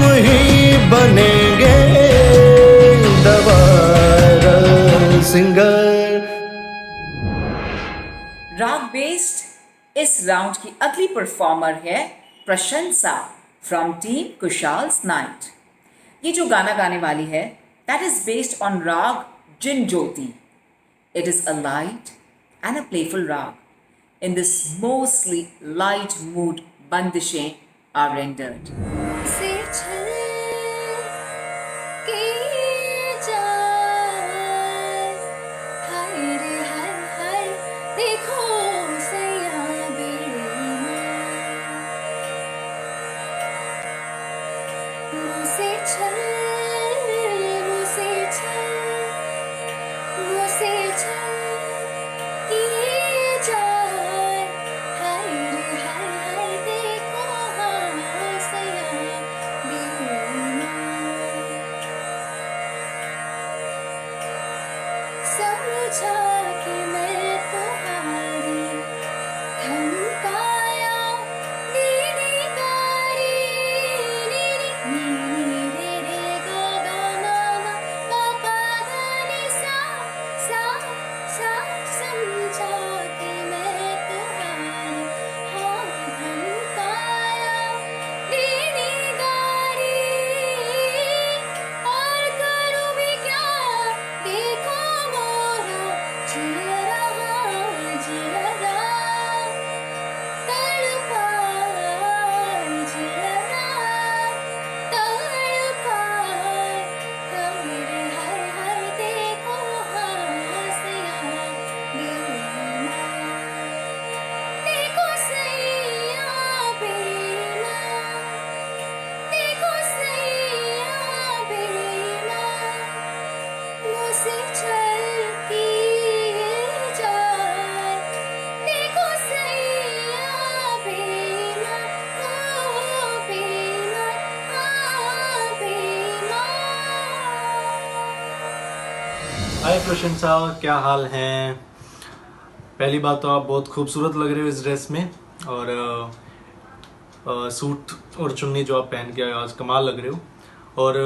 ही बनेंगे दवारा सिंगर। राग बेस्ड इस राउंड की अगली परफॉर्मर है प्रशंसा फ्रॉम टीम कुशाल्स नाइट। ये जो गाना गाने वाली है that is based on raag Jhinjhoti. It is a light and a playful raag. In this mostly light mood, bandishein are rendered. से छल के जाए, हाय रे हाय हाय, देखो सैया मुझसे छल, मुझसे छल, मुझसे छल किए जाए, हाय रे हाय हाय, देखो हाँ सैया समझा कि मैं तुम्हारी धमकाया, दीदी गारी नी नी रे रे गा गा मा मा पा धा नि सा सा सा, समझा कि मैं तुम्हारी हाँ धमकाया, दीदी गारी, और करूँ भी क्या, देखो मोरा चेहरा चेहरा तड़पा, चेहरा तड़पा, हाय रे हाय हाय, देखो हाँ सैया बेईमान, देखो सैया बेईमान, देखो सैया बेईमान, मुझसे छल किए जाए, देखो सैया बेईमान, ओ बेईमान, हाँ बेईमान। हाय प्रशंसा, क्या हाल है? पहली बात तो आप बहुत खूबसूरत लग रहे हो इस ड्रेस में, और सूट और चुन्नी जो आप पहन के आए हो, आज कमाल लग रहे हो। और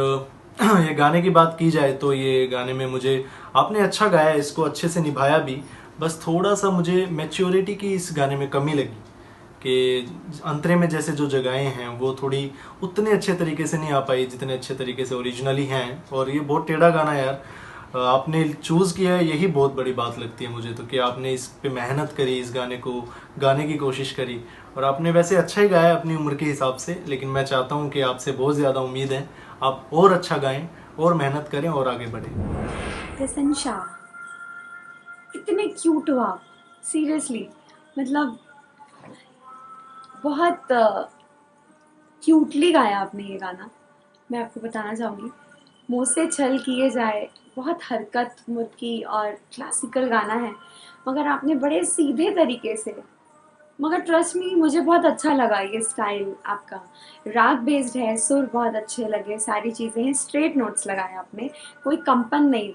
ये गाने की बात की जाए तो ये गाने में मुझे आपने अच्छा गाया, इसको अच्छे से निभाया भी, बस थोड़ा सा मुझे मैच्योरिटी की इस गाने में कमी लगी कि अंतरे में जैसे जो जगहें हैं वो थोड़ी उतने अच्छे तरीके से नहीं आ पाई जितने अच्छे तरीके से ओरिजिनली हैं। और ये बहुत टेढ़ा गाना है यार, आपने चूज़ किया है, यही बहुत बड़ी बात लगती है मुझे तो, कि आपने इस पे मेहनत करी, इस गाने को गाने की कोशिश करी। और आपने वैसे अच्छा ही गाया अपनी उम्र के हिसाब से, लेकिन मैं चाहता हूँ कि आपसे बहुत ज़्यादा उम्मीद है, आप और अच्छा गाएं और मेहनत करें और आगे बढ़ें। प्रशंसा, इतने क्यूट हो आप, सीरियसली, मतलब बहुत क्यूटली गाया आपने ये गाना। मैं आपको बताना चाहूँगी, मुझसे छल किए जाए बहुत हरकत मुर्की और क्लासिकल गाना है, मगर आपने बड़े सीधे तरीके से, मगर ट्रस्ट मी मुझे बहुत अच्छा लगा ये स्टाइल आपका। राग बेस्ड है, सुर बहुत अच्छे लगे, सारी चीज़ें हैं, स्ट्रेट नोट्स लगाए आपने, कोई कंपन नहीं,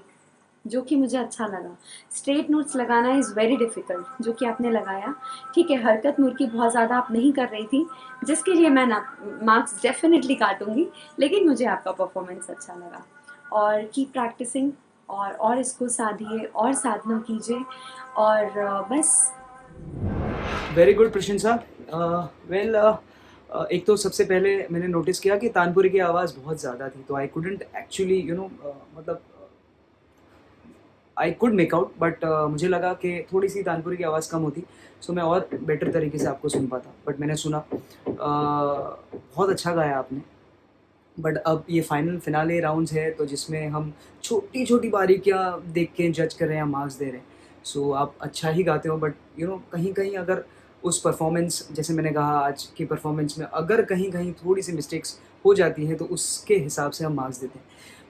जो कि मुझे अच्छा लगा। स्ट्रेट नोट्स लगाना इज़ वेरी डिफ़िकल्ट, जो कि आपने लगाया। ठीक है, हरकत मुर्की बहुत ज़्यादा आप नहीं कर रही थी, जिसके लिए मैं ना मार्क्स डेफिनेटली काटूंगी, लेकिन मुझे आपका परफॉर्मेंस अच्छा लगा। और कीप प्रैक्टिसिंग, और इसको साधिए और साधना कीजिए, और बस। वेरी गुड प्रशंसा। वेल, एक तो सबसे पहले मैंने नोटिस किया कि तानपुरी की आवाज़ बहुत ज़्यादा थी, तो आई कुडंट एक्चुअली मतलब I could make out, but मुझे लगा कि थोड़ी सी तानपुरी की आवाज़ कम होती, सो मैं और बेटर तरीके से आपको सुन पाता, बट मैंने सुना। बहुत अच्छा गाया आपने। बट अब ये फाइनल फिनाले राउंड्स है, तो जिसमें हम छोटी छोटी बारीकियाँ देख के जज कर रहे हैं, मार्क्स दे रहे हैं। सो आप अच्छा ही गाते हो, बट कहीं कहीं अगर उस परफॉर्मेंस, जैसे मैंने कहा आज की परफॉर्मेंस में अगर कहीं कहीं थोड़ी सी मिस्टेक्स हो जाती है, तो उसके हिसाब से हम मार्क्स देते हैं।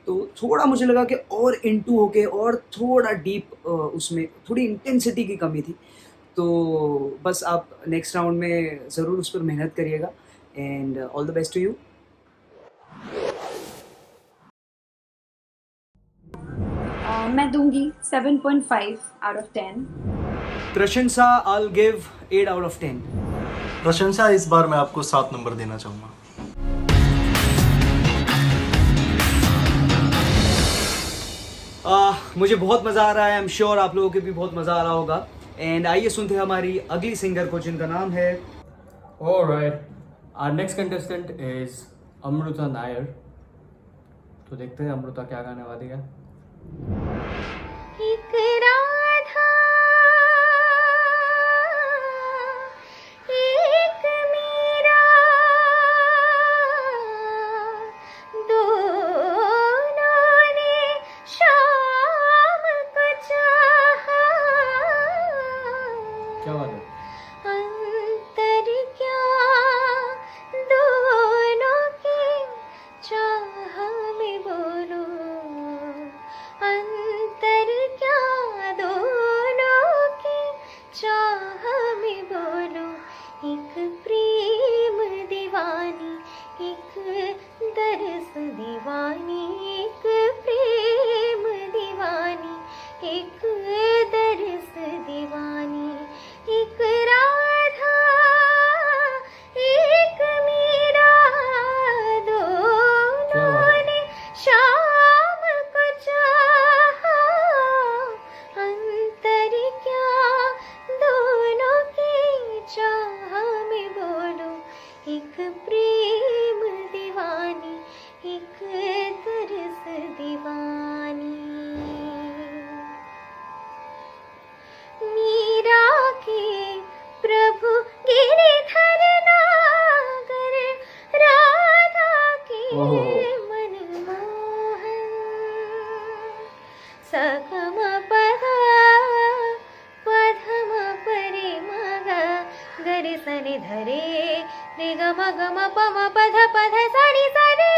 तो थोड़ा मुझे लगा कि और इनटू होके और थोड़ा डीप, उसमें थोड़ी इंटेंसिटी की कमी थी। तो बस आप नेक्स्ट राउंड में ज़रूर उस पर मेहनत करिएगा, and all the best to you. मैं दूंगी 7.5 आउट ऑफ 10। प्रशंसा, I'll give 8 out of 10। प्रशंसा, इस बार मैं आपको 7 नंबर देना चाहूँगा। मुझे बहुत मज़ा आ रहा है, आई एम श्योर आप लोगों को भी बहुत मज़ा आ रहा होगा। एंड आइए सुनते हैं हमारी अगली सिंगर को, जिनका नाम है Alright, our next contestant is Amruta Nair. तो देखते हैं अमृता क्या गाने वाली है। एक राधा एक मीरा दोनों ने शाम को चाहा, क्या बात है? अंतर क्या दोनों की चाह में बोलो, अंतर क्या दोनों की चाह में बोलो। एक प्रेम दीवानी, एक दरस दीवानी, एक प्रेम दीवानी, एक दरस दीवानी। एक राधा एक मीरा दोनों ने शाम को चाहा, अंतर क्या दोनों की चाह में बोलो। एक प्रेम दीवानी, एक तरस दीवानी। मीरा के प्रभु गिरिधर नागर, राधा के मनमोहन। सकम पद पधम परे मग गरि सनि धरे रे गम गम पम पध पध सनि सरे।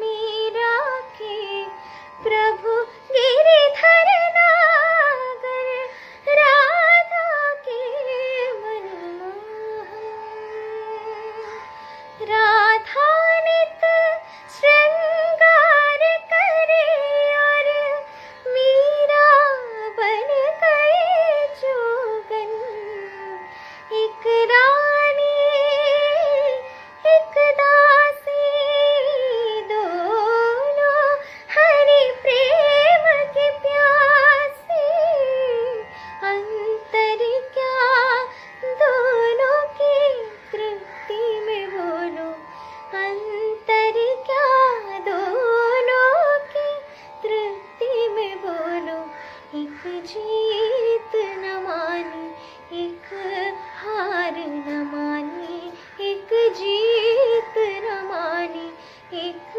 मीरा के प्रभु गिरिधर नागर, राधा के मनमोहन। राधा नित श्रृंगार करे और मीरा बन गई जोगन। एक रानी एक दासी दोनों हरि प्रेम के प्यासे, अंतर क्या दोनों की तृप्ति में बोलो, अंतर क्या दोनों की तृप्ति में बोलो। एक जीत न मानी, एक हार न मानी, एक जीत न मानी, एक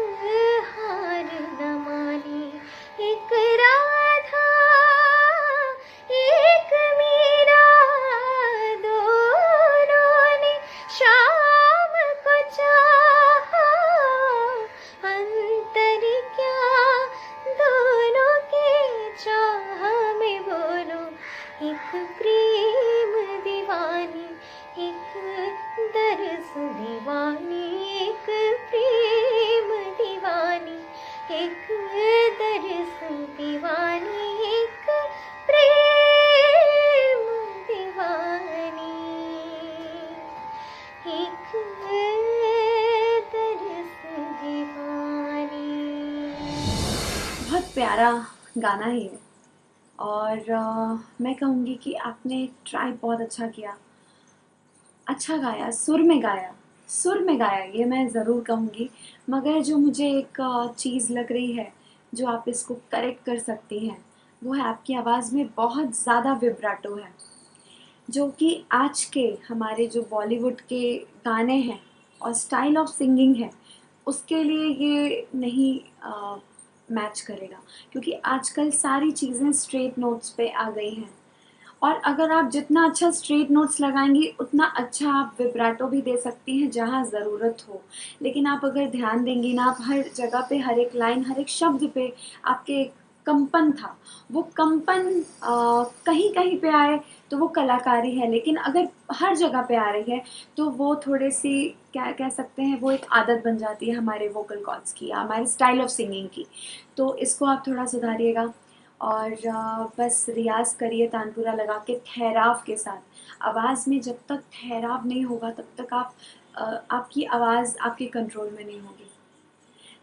हार न मानी। एक राधा एक मीरा दोनों ने शाम को चाहा, अंतर क्या दोनों की चाह में बोलो। एक प्रेम दीवानी, एक दरस दीवानी, एक प्रेम दीवानी, एक दरस दीवानी, एक प्रेम दीवानी, एक दरस दीवानी। बहुत प्यारा गाना है ये, और मैं कहूँगी कि आपने ट्राई बहुत अच्छा किया, अच्छा गाया, सुर में गाया, सुर में गाया, ये मैं ज़रूर कहूँगी। मगर जो मुझे एक चीज़ लग रही है जो आप इसको करेक्ट कर सकती हैं, वो है आपकी आवाज़ में बहुत ज़्यादा विब्राटो है, जो कि आज के हमारे जो बॉलीवुड के गाने हैं और स्टाइल ऑफ सिंगिंग है उसके लिए ये नहीं मैच करेगा, क्योंकि आजकल सारी चीज़ें स्ट्रेट नोट्स पे आ गई हैं। और अगर आप जितना अच्छा स्ट्रेट नोट्स लगाएंगी उतना अच्छा आप विब्राटो भी दे सकती हैं जहाँ ज़रूरत हो। लेकिन आप अगर ध्यान देंगी ना, आप हर जगह पे, हर एक लाइन, हर एक शब्द पे आपके कंपन था, वो कंपन कहीं कहीं पे आए तो वो कलाकारी है, लेकिन अगर हर जगह पे आ रही है तो वो थोड़ी सी क्या कह सकते हैं, वो एक आदत बन जाती है हमारे वोकल कॉर्ड्स की या हमारे स्टाइल ऑफ सिंगिंग की। तो इसको आप थोड़ा सुधारिएगा और बस रियाज़ करिए तानपुरा लगा के ठहराव के साथ। आवाज़ में जब तक ठहराव नहीं होगा तब तक आप आपकी आवाज़ आपके कंट्रोल में नहीं होगी।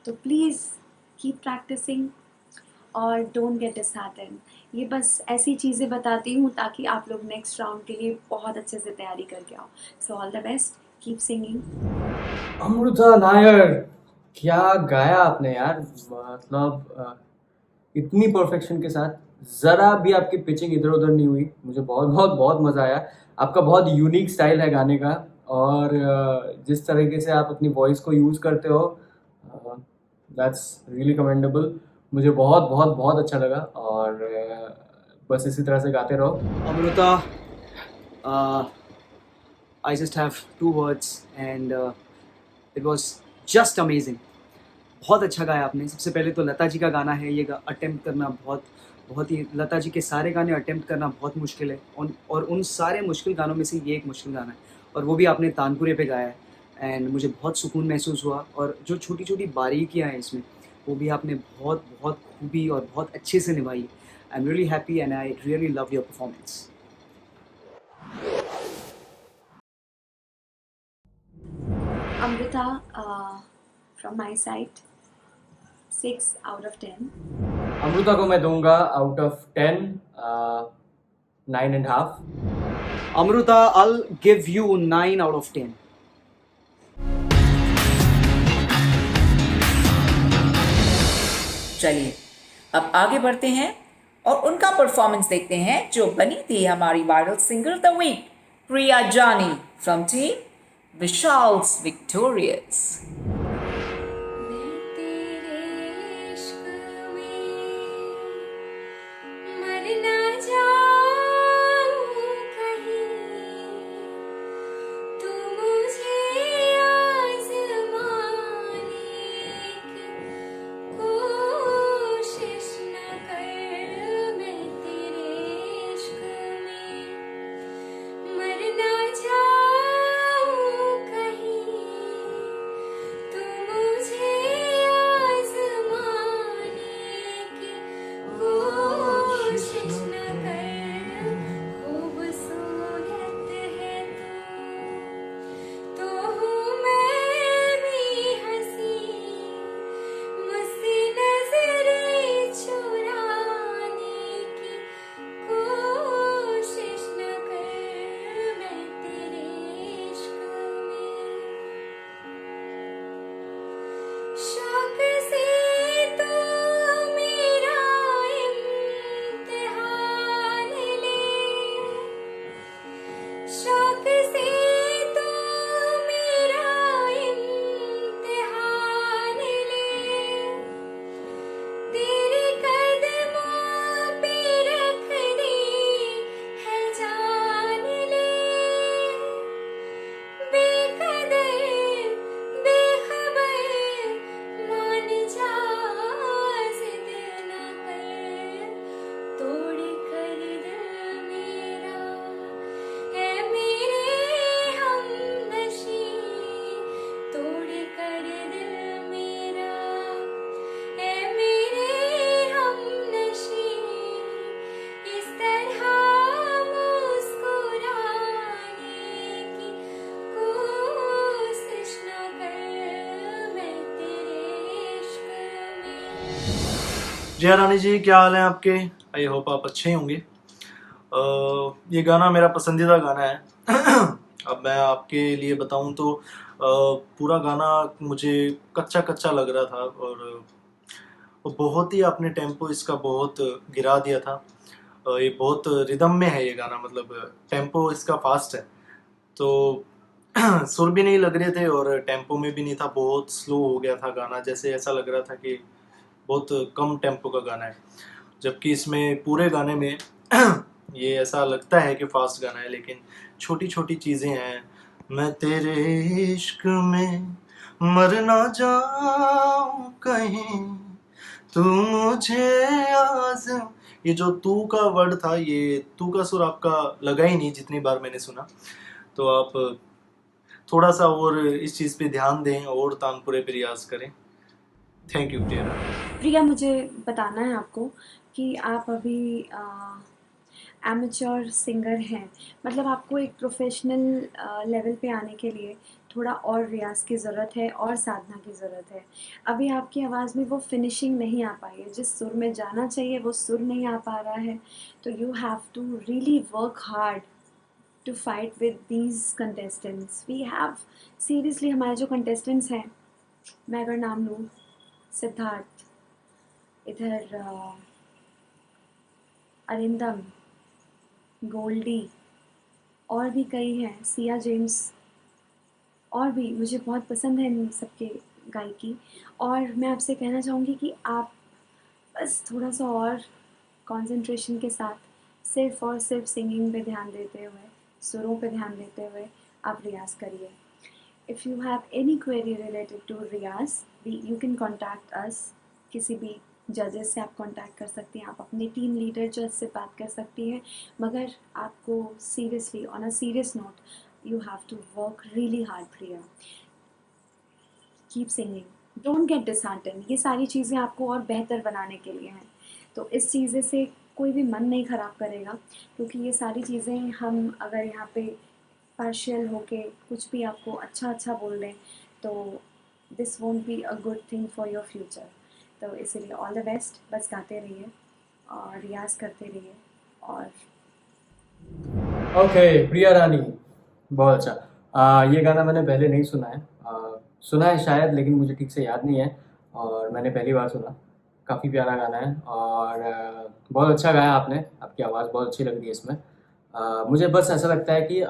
तो प्लीज़ कीप प्रैक्टिसिंग और डोंट गेट डिसहार्टेंड। ये बस ऐसी चीज़ें बताती हूँ ताकि आप लोग नेक्स्ट राउंड के लिए बहुत अच्छे से तैयारी करके आओ। सो all the best, keep singing. Amrita Nair, क्या गाया आपने यार, मतलब इतनी परफेक्शन के साथ, ज़रा भी आपकी पिचिंग इधर उधर नहीं हुई। मुझे बहुत बहुत बहुत मज़ा आया। आपका बहुत यूनिक स्टाइल है गाने का, और जिस तरीके से आप अपनी वॉइस को यूज़ करते हो, दैट्स रियली कमेंडेबल। मुझे बहुत बहुत बहुत अच्छा लगा, और बस इसी तरह से गाते रहो। Amruta, I just have 2 words and it was just amazing. बहुत अच्छा गाया आपने। सबसे पहले तो लता जी का गाना है, ये अटेम्प्ट करना बहुत ही, लता जी के सारे गाने अटेम्प्ट करना बहुत मुश्किल है, और उन सारे मुश्किल गानों में से ये एक मुश्किल गाना है, और वो भी आपने तानपुरे पे गाया है। एंड मुझे बहुत सुकून महसूस हुआ, और जो छोटी छोटी बारीकियाँ हैं इसमें, वो भी आपने बहुत बहुत खूबी और बहुत अच्छे से निभाई। I am really happy and I really love your performance. Amrita, from my side, 6 out of 10. Amrita को मैं दूंगा out of 10 9.5। Amruta, I'll give you 9 out of 10. चलिए अब आगे बढ़ते हैं और उनका परफॉर्मेंस देखते हैं जो बनी थी हमारी वायरल सिंगर द वीक प्रिया जानी फ्रॉम टीम विशाल्स विक्टोरियस। मैं तेरे इश्क में मर ना जाऊं कहीं, तू मुझे आज़माने की कोशिश न कर। मैं तेरे इश्क में मर ना जाऊं कहीं, तू मुझे आज़माने की कोशिश न कर। खूबसूरत है तो हूँ मैं भी हंसी, मुझसे नजरें चुराने की कोशिश न कर। मैं तेरे इश्क में शौक से तू मेरा इम्तिहान ले, शौक से तू मेरा इम्तिहान ले। तेरे कदमों पे रख दी है जान ले, बेकदर बेखबर मान जा, जिद ना कर, तोड़ कर दिल मेरा है मेरे हमनशी, तोड़ कर दिल मेरा है मेरे हमनशी। इस तरह मुस्कुराने की कोशिश न कर। मैं तेरे इश्क में। जय रानी जी, क्या हाल है आपके? आई होप आप अच्छे होंगे। ये गाना मेरा पसंदीदा गाना है। अब मैं आपके लिए बताऊं तो पूरा गाना मुझे कच्चा कच्चा लग रहा था, और बहुत ही आपने टेम्पो इसका बहुत गिरा दिया था। ये बहुत रिदम में है ये गाना, मतलब टेम्पो इसका फास्ट है, तो सुर भी नहीं लग रहे थे और टेम्पो में भी नहीं था, बहुत स्लो हो गया था गाना, जैसे ऐसा लग रहा था कि बहुत कम टेम्पो का गाना है, जबकि इसमें पूरे गाने में ये ऐसा लगता है कि फास्ट गाना है, लेकिन छोटी छोटी चीज़ें हैं। मैं तेरे इश्क में मर ना जाऊं कहीं, तू मुझे ये जो तू का वर्ड था, ये तू का सुर आपका लगा ही नहीं जितनी बार मैंने सुना, तो आप थोड़ा सा और इस चीज़ पे ध्यान दें और तानपुरे पे रियाज करें। थैंक यू प्रिया। प्रिया, मुझे बताना है आपको कि आप अभी एमेच्योर सिंगर हैं, मतलब आपको एक प्रोफेशनल लेवल पे आने के लिए थोड़ा और रियाज़ की ज़रूरत है और साधना की ज़रूरत है। अभी आपकी आवाज़ में वो फिनिशिंग नहीं आ पाई है, जिस सुर में जाना चाहिए वो सुर नहीं आ पा रहा है। तो you have to really work hard to fight with these contestants. We have seriously, हमारे जो कंटेस्टेंट्स हैं, मैं अगर नाम लूँ, सिद्धार्थ, इधर अरिंदम, गोल्डी, और भी कई हैं, सिया जेम्स, और भी मुझे बहुत पसंद है इन सबके गायकी। और मैं आपसे कहना चाहूँगी कि आप बस थोड़ा सा और कंसंट्रेशन के साथ सिर्फ़ और सिर्फ सिंगिंग पे ध्यान देते हुए, सुरों पे ध्यान देते हुए आप रियाज़ करिए। If you have any query related to रियाज़, यू कैन कॉन्टैक्ट अस। किसी भी जजेस से आप कांटेक्ट कर सकती हैं, आप अपने टीम लीडर जज से बात कर सकती हैं। मगर आपको seriously, on a serious note, you have to work really hard Priya. Keep singing, don't get disheartened. ये सारी चीज़ें आपको और बेहतर बनाने के लिए हैं। तो इस चीज़ें से कोई भी मन नहीं ख़राब करेगा, क्योंकि ये सारी चीज़ें हम अगर यहाँ पे पार्शियल होके कुछ भी आपको अच्छा अच्छा बोल दें, तो this won't be a good thing for your future. तो इसीलिए ऑल द बेस्ट, बस गाते रहिए और रियाज़ करते रहिए। और ओके, प्रिया रानी, बहुत अच्छा। ये गाना मैंने पहले नहीं सुना है, सुना है शायद, लेकिन मुझे ठीक से याद नहीं है, और मैंने पहली बार सुना। काफ़ी प्यारा गाना है और बहुत अच्छा गाया आपने, आपकी आवाज़ बहुत अच्छी लग रही है इसमें। मुझे बस ऐसा लगता है कि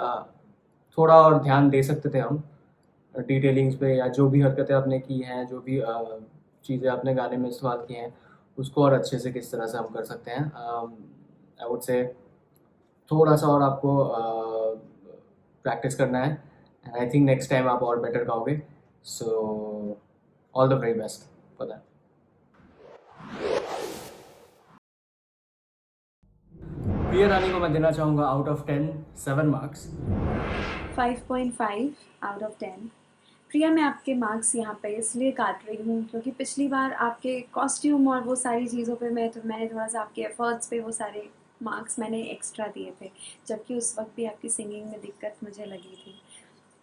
थोड़ा और ध्यान दे सकते थे हम डिटेलिंग्स पे, या जो भी हरकतें आपने की हैं, जो भी चीज़ें आपने गाने में इस्तेमाल की हैं, उसको और अच्छे से किस तरह से हम कर सकते हैं। आई वुड से थोड़ा सा और आपको प्रैक्टिस करना है, and I think next time आप और बेटर गाओगे। So all the very best for that. Priya Rani को मैं देना चाहूँगा out of 10 7 marks. 5.5 out of 10। Priya, मैं आपके मार्क्स यहाँ पे इसलिए काट रही हूँ क्योंकि पिछली बार आपके कॉस्ट्यूम और वो सारी चीज़ों पे मैंने थोड़ा सा आपके एफर्ट्स पे वो सारे मार्क्स मैंने एक्स्ट्रा दिए थे, जबकि उस वक्त भी आपकी सिंगिंग में दिक्कत मुझे लगी थी।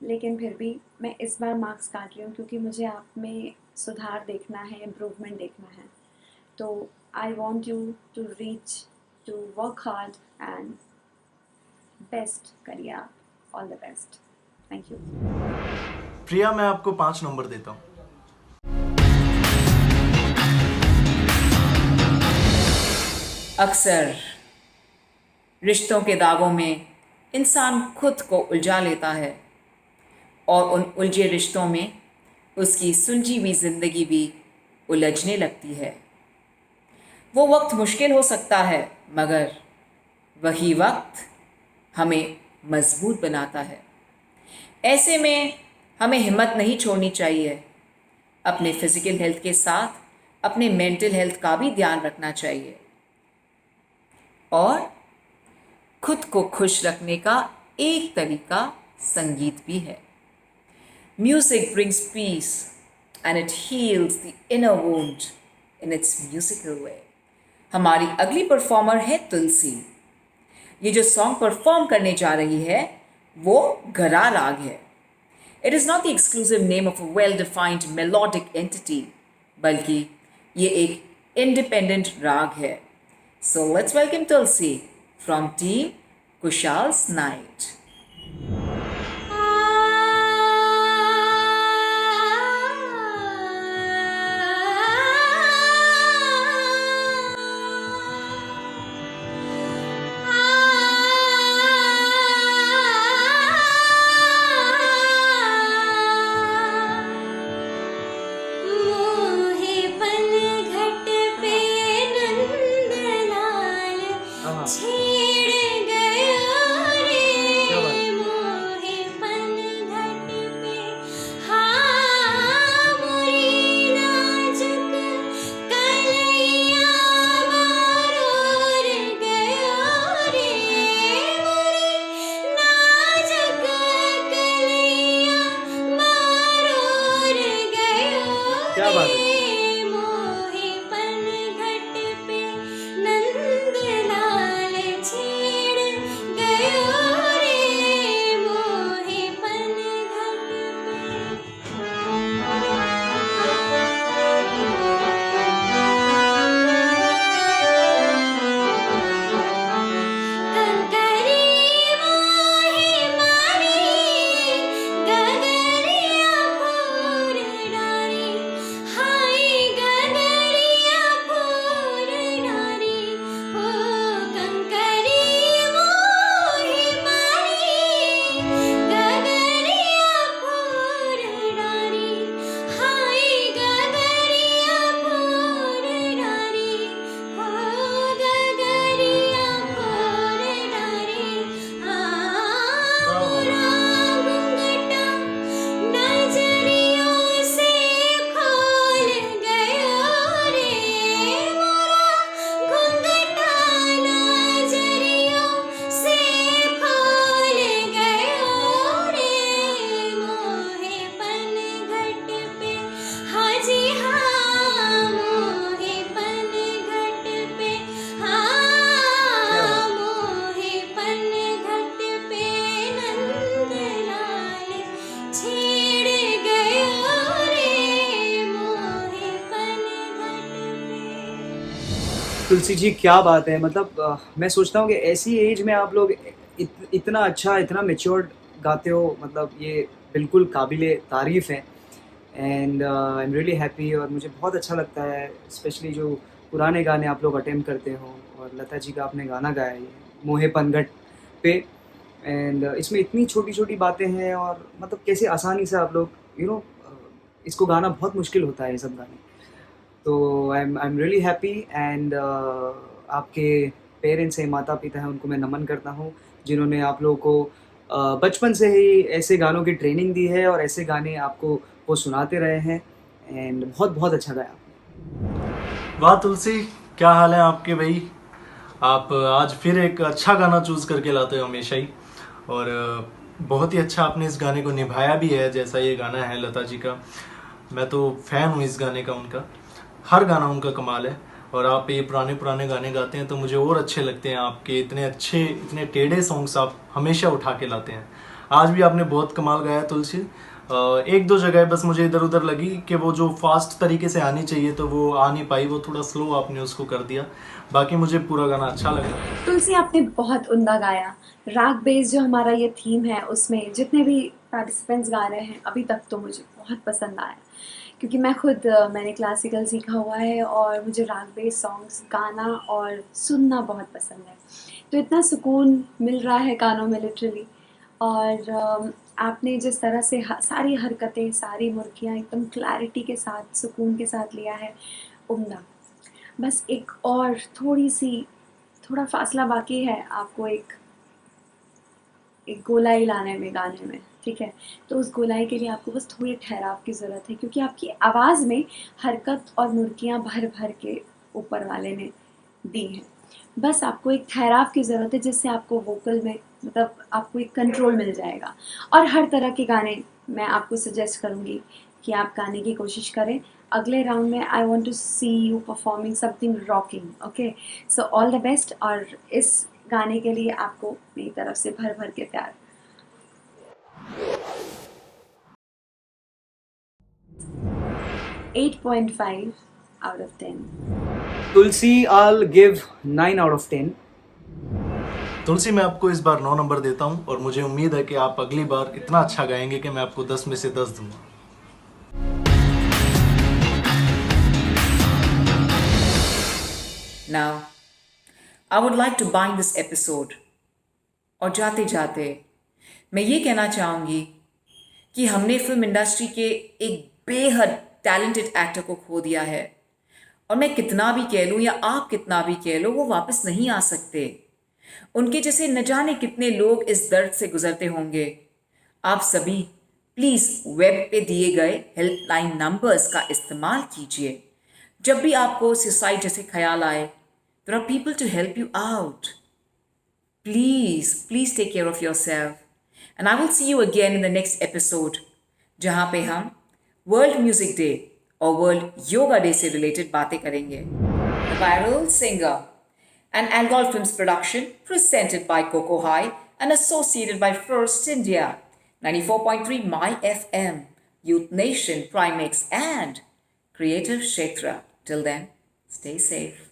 लेकिन फिर भी मैं इस बार मार्क्स काट रही हूँ क्योंकि मुझे आप में सुधार देखना है, इम्प्रूवमेंट देखना है। तो I want you to reach, to work hard and best करिए आप। All the best. Thank you. Priya, मैं आपको 5 नंबर देता हूँ। अक्सर रिश्तों के दागों में इंसान खुद को उलझा लेता है और उन उलझे रिश्तों में उसकी सुलझी हुई ज़िंदगी भी उलझने लगती है। वो वक्त मुश्किल हो सकता है, मगर वही वक्त हमें मजबूत बनाता है। ऐसे में हमें हिम्मत नहीं छोड़नी चाहिए। अपने फिजिकल हेल्थ के साथ अपने मेंटल हेल्थ का भी ध्यान रखना चाहिए, और खुद को खुश रखने का एक तरीका संगीत भी है। Music brings peace and it heals the inner wound in its musical way. हमारी अगली परफॉर्मर है तुलसी। ये जो सॉन्ग परफॉर्म करने जा रही है वो गरा राग है। It is not the exclusive name of a well defined melodic entity, बल्कि ये एक इंडिपेंडेंट राग है। So let's welcome Tulsi from team Kushal's night. मोहे पनघट पे नंदलाल छेड़ गया रे। तुलसी जी क्या बात है, मतलब मैं सोचता हूँ कि ऐसी एज में आप लोग इतना अच्छा, इतना मेच्योर्ड गाते हो, मतलब ये बिल्कुल काबिले तारीफ़ है। And I am really happy, और मुझे बहुत अच्छा लगता है स्पेशली जो पुराने गाने आप लोग अटेम्प्ट करते हो, और लता जी का आपने गाना गाया है ये मोहे पनघट पे। एंड इसमें इतनी छोटी-छोटी बातें हैं, और मतलब कैसे आसानी से आप लोग इसको गाना बहुत मुश्किल होता है ये सब गाने। तो I am really happy, and आपके पेरेंट्स हैं, माता-पिता हैं, उनको मैं नमन करता हूँ, जिन्होंने आप लोगों को बचपन से ही ऐसे गानों की ट्रेनिंग दी है, और ऐसे गाने आपको वो सुनाते रहे हैं। एंड बहुत-बहुत अच्छा गाया आपने। वाह तुलसी, क्या हाल है आपके भाई। आप आज फिर एक अच्छा गाना चूज करके लाते हो हमेशा ही, और बहुत ही अच्छा आपने इस गाने को निभाया भी है, जैसा ये गाना है लता जी का। मैं तो फैन हूँ इस गाने का, उनका हर गाना उनका कमाल है। और आप ये पुराने पुराने गाने गाते हैं तो मुझे और अच्छे लगते हैं। आपके इतने अच्छे, इतने टेढ़े सॉन्ग्स आप हमेशा उठा के लाते हैं। आज भी आपने बहुत कमाल गाया तुलसी। एक दो जगह बस मुझे इधर उधर लगी कि वो जो फास्ट तरीके से आनी चाहिए तो वो आ नहीं पाई, वो थोड़ा स्लो आपने उसको कर दिया। बाकी मुझे पूरा गाना अच्छा लगा। तुलसी आपने बहुत उम्दा गाया। राग बेस जो हमारा ये थीम है उसमें जितने भी पार्टिसिपेंट्स गा रहे हैं अभी तक तो मुझे बहुत पसंद आया, क्योंकि मैं खुद मैंने क्लासिकल सीखा हुआ है और मुझे राग बेस सॉन्ग्स गाना और सुनना बहुत पसंद है। तो इतना सुकून मिल रहा है कानों में लिटरली। और आपने जिस तरह से सारी हरकतें, सारी मुर्गियाँ एकदम क्लैरिटी के साथ, सुकून के साथ लिया है, उम्दा। बस एक और थोड़ा फासला बाकी है आपको एक गोलाई लाने में गाने में, ठीक है? तो उस गोलाई के लिए आपको बस थोड़ी ठहराव की ज़रूरत है, क्योंकि आपकी आवाज़ में हरकत और मुर्गियाँ भर भर के ऊपर वाले ने दी हैं। बस आपको एक ठहराव की ज़रूरत है, जिससे आपको वोकल में मतलब आपको एक कंट्रोल मिल जाएगा। और हर तरह के गाने मैं आपको सजेस्ट करूँगी कि आप गाने की कोशिश करें। अगले राउंड में I want to see you performing something rocking, okay? So all the best, और इस गाने के लिए आपको मेरी तरफ से भर भर के प्यार। 8.5 out of 10. Tulsi, I'll give 9 out of 10. तुलसी, मैं आपको इस बार 9 नंबर देता हूँ, और मुझे उम्मीद है कि आप अगली बार इतना अच्छा गाएंगे कि मैं आपको 10 में से 10 दूंगा। Now, I would like to bind this episode. और जाते जाते मैं ये कहना चाहूँगी कि हमने फिल्म इंडस्ट्री के एक बेहद टैलेंटेड एक्टर को खो दिया है, और मैं कितना भी कह लूँ या आप कितना भी कह लो, वो वापस नहीं आ सकते। उनके जैसे न जाने कितने लोग इस दर्द से गुजरते होंगे। आप सभी प्लीज़ वेब पे दिए गए हेल्पलाइन नंबर्स का इस्तेमाल कीजिए। जब भी आपको सुसाइड जैसे ख्याल आए, there are people to help you out. Please take care of yourself, and I will see you again in the next episode, जहाँ पे हम वर्ल्ड म्यूजिक डे और वर्ल्ड योगा डे से रिलेटेड बातें करेंगे। The viral singer, an Algol Films production presented by Coco High and associated by First India, 94.3 My FM, Youth Nation, Primex, and Creative Kshetra. Till then, stay safe.